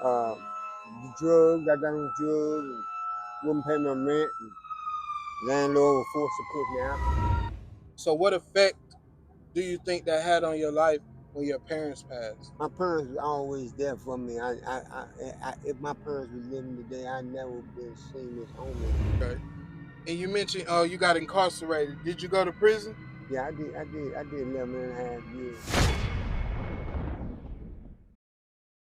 Uh, the drugs, I got on drugs, and wouldn't pay my rent, and landlord was forced to put me out. So what effect do you think that had on your life when your parents passed? My parents were always there for me. If my parents were living today, I'd never been seen as homeless. Okay. And you mentioned you got incarcerated. Did you go to prison? Yeah, I did 11 and a half years.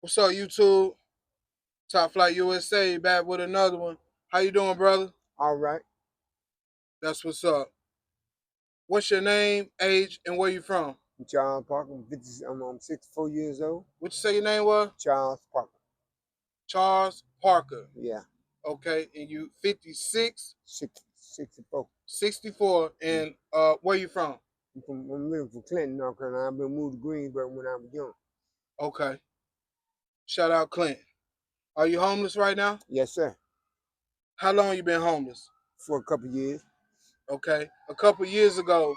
What's up, YouTube? Top Flight USA back with another one. How you doing, brother? All right. That's what's up. What's your name, age, and where you from? I'm Charles Parker. I'm 64 years old. What you say your name was? Charles Parker. Charles Parker. Yeah, Okay, and you 56, 64. 64, Mm. and where you from? I'm living from Clinton, North Carolina. I've been moved to Greensboro when I was young. Okay. Shout out Clint. Are you homeless right now? Yes, sir. How long you been homeless? For a couple of years. Okay. A couple years ago,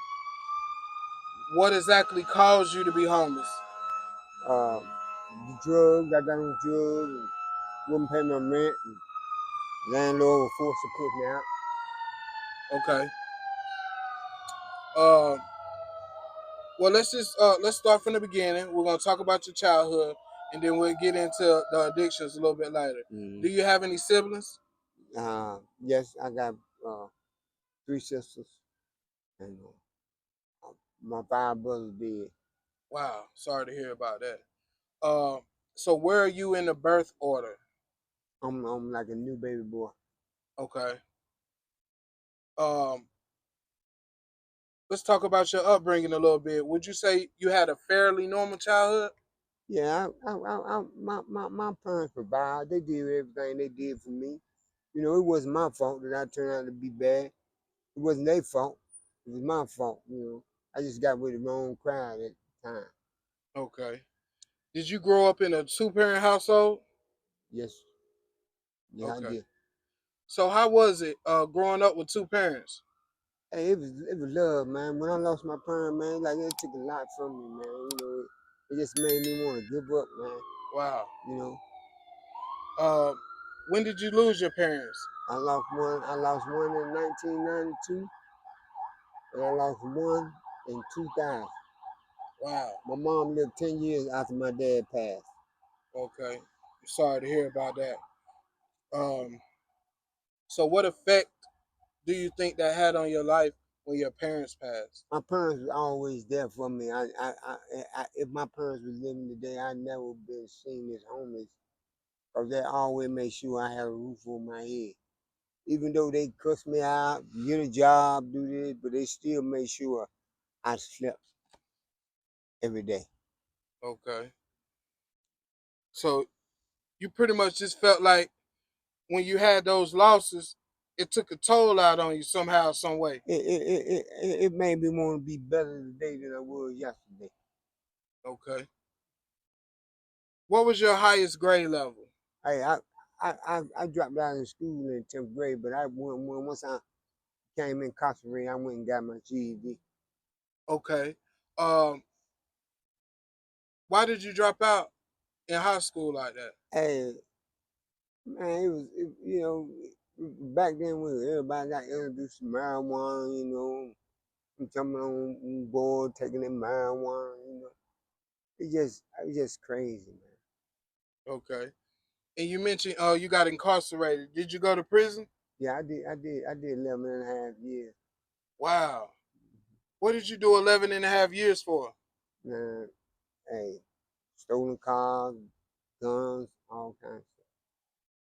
what exactly caused you to be homeless? The drugs, I got on drugs, and wouldn't pay my rent, and landlord was forced to put me out. Okay. Well, let's start from the beginning. We're gonna talk about your childhood, and then we'll get into the addictions a little bit later. Mm-hmm. Do you have any siblings? Yes, I got uh, 3 sisters, and my 5 brothers dead. Wow, sorry to hear about that. Uh, so where are you in the birth order? I'm like a new baby boy. Okay. Um, let's talk about your upbringing a little bit. Would you say you had a fairly normal childhood? Yeah, my parents provided. They did everything they did for me. You know, it wasn't my fault that I turned out to be bad. It wasn't their fault. It was my fault. You know, I just got with the wrong crowd at the time. Okay. Did you grow up in a two-parent household? Yes, yeah, I Okay. did. So how was it growing up with two parents? Hey, it was love, man. When I lost my parents, man, like it took a lot from me, man. You know, it just made me want to give up, man. Wow. You know, Uh, when did you lose your parents? I lost one in 1992, and I lost one in 2000. Wow. My mom lived 10 years after my dad passed. Okay. Sorry to hear about that. Um, so what effect do you think that had on your life when your parents passed? My parents were always there for me. If my parents were living today, I'd never been seen as homeless because they always made sure I had a roof over my head. Even though they cussed me out, get a job, do this, but they still made sure I slept every day. Okay. So you pretty much just felt like when you had those losses, it took a toll out on you somehow, some way. It made me want to be better today than I was yesterday. Okay. What was your highest grade level? Hey, I dropped out of school in 10th grade, but once I came incarcerated, I went and got my GED. Okay. Um, why did you drop out in high school like that? Hey, man, you know, back then when everybody got introduced to marijuana, you know, I'm jumping on board, taking the marijuana, you know. It was just crazy, man. Okay. And you mentioned you got incarcerated. Did you go to prison? Yeah, I did 11 and a half years. Wow. What did you do 11 and a half years for? Man, hey, stolen cars, guns, all kinds of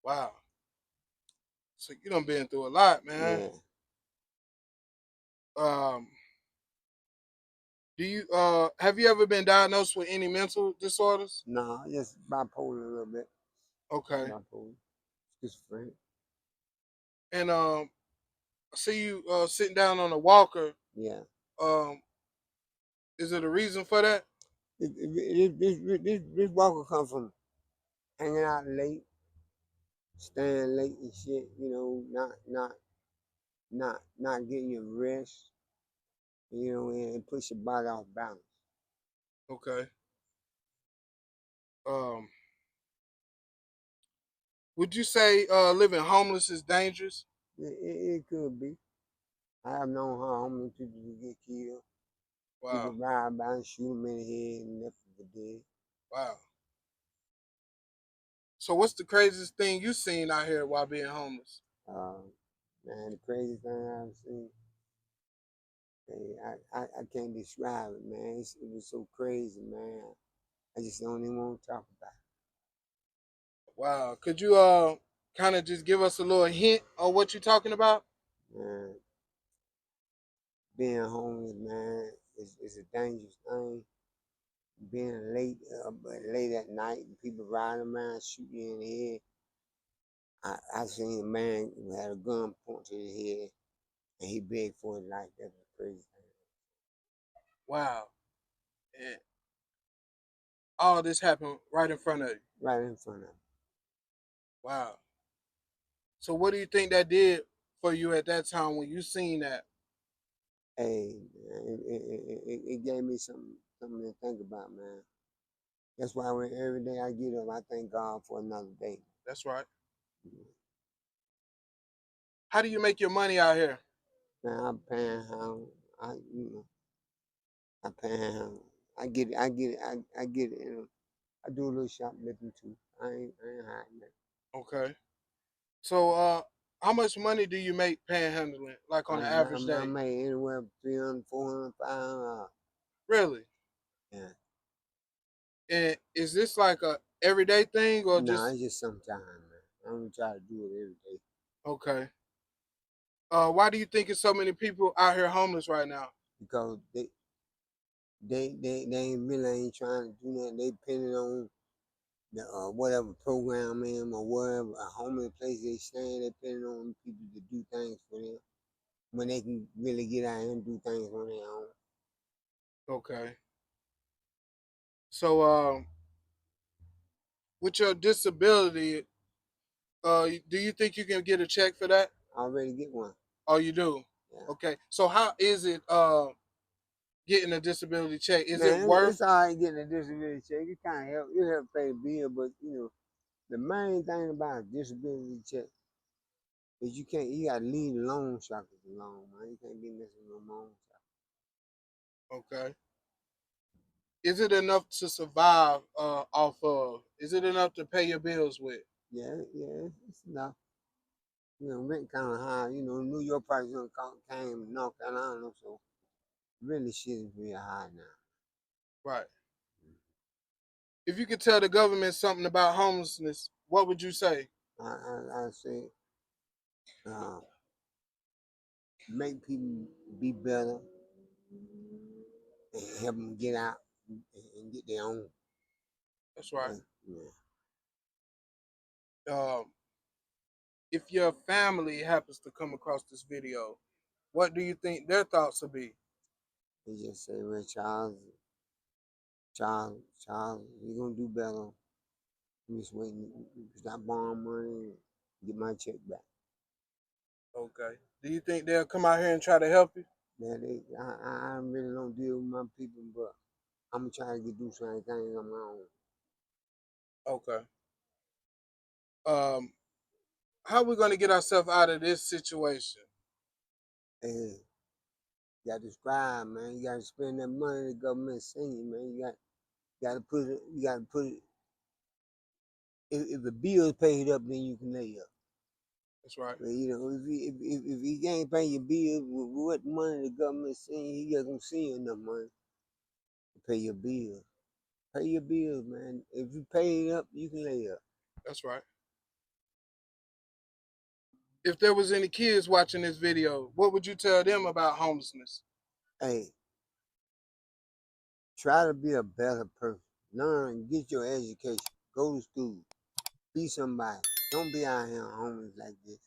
Wow. So you done been through a lot, stuff. man. Yeah. Um, do you have you ever been diagnosed with any mental disorders? Nah, just bipolar a little bit. Okay. Bipolar. Schizophrenic. And I see you sitting down on a walker. Yeah. Um, is it a reason for that? This walker come from hanging out late, staying late and shit, you know, not getting your rest, you know, and push your body off balance. Okay. Um, Would you say living homeless is dangerous? It could be. I have known how homeless people to get killed. People Wow, ride by and shoot them in the head and left them for dead. wow. So what's the craziest thing you seen out here while being homeless? Uh, Man, the craziest thing I've seen, I can't describe it, man. It was so crazy, man. I just don't even want to talk about Wow. Could you kind of just give us a little hint of what you're talking about? it. Man, being homeless, man, is a dangerous thing. Being late at night, and people riding around shooting you in the head. I seen a man who had a gun pointed to his head, and he begged for his life. That was crazy thing. Wow. And all this happened right in front of you. Right in front of him. Wow. So what do you think that did for you at that time when you seen that? Hey, man, it gave me something to think about, man. That's why every day I get up, I thank God for another day. That's right. How do you make your money out here? Man, I'm panhandle. I panhandle. I get it. I do a little shoplifting too. I ain't hiding that. Okay. So how much money do you make panhandling like on an average I day? made anywhere from 300, 400, 500. Really? Yeah. And is this like a everyday thing or No, just it's just sometime, man. I don't try to do it every day okay? Why do you think there's so many people out here homeless right now? because they ain't really ain't trying to do nothing. They depending on the whatever program in or wherever a homeless place they staying. They depending on people to do things for them when they can really get out here and do things on their own. Okay. So with your disability, do you think you can get a check for that? I already get one. Oh, you do. Yeah. Okay. So how is it getting a disability check? Is it Man, worth? it's all right getting a disability check. It kind of help. It help pay the bill, but the main thing about a disability check is you gotta leave the loan sharkers alone, man. You can't be messing with no loan sharkers. Okay. Is it enough to survive off of? Is it enough to pay your bills with? Yeah, it's enough. Rent kind of high. New York prices on came to North Carolina, so really shit is real high now. Right. If you could tell the government something about homelessness, what would you say? I say uh, make people be better and help them get out and get their own. That's right. Yeah. Um, if your family happens to come across this video, what do you think their thoughts will be? They just say, well, Charles, you're gonna do better. I'm just waiting. Stop borrowing money and get my check back. Okay. Do you think they'll come out here and try to help you? Man, I really don't deal with my people, but I'm gonna try to do certain things on my own. Okay. Um, how are we going to get ourselves out of this situation? Hey, you gotta describe, man. You gotta spend that money the government send you, man. You gotta put it. You gotta put it. If the bill is paid up, then you can lay up. That's right. But if he can't pay your bill with what money the government send you, he just gonna send you enough money to pay your bills. Pay your bills, man. If you pay it up, you can lay up. That's right. If there was any kids watching this video, what would you tell them about homelessness? Hey, try to be a better person. Learn, get your education. Go to school. Be somebody. Don't be out here homeless like this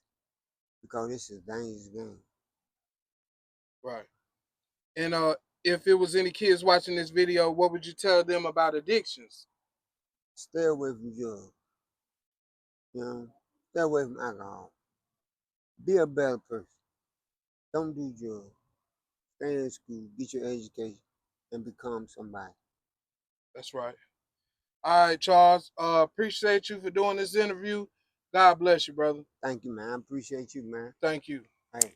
because this is a dangerous game. Right. And if it was any kids watching this video, what would you tell them about addictions? Stay away from drugs. You know, stay away from alcohol. Be a better person. Don't do drugs. Stay in school. Get your education and become somebody. That's right. All right, Charles. Appreciate you for doing this interview. God bless you, brother. Thank you, man. I appreciate you, man. Thank you. Hey.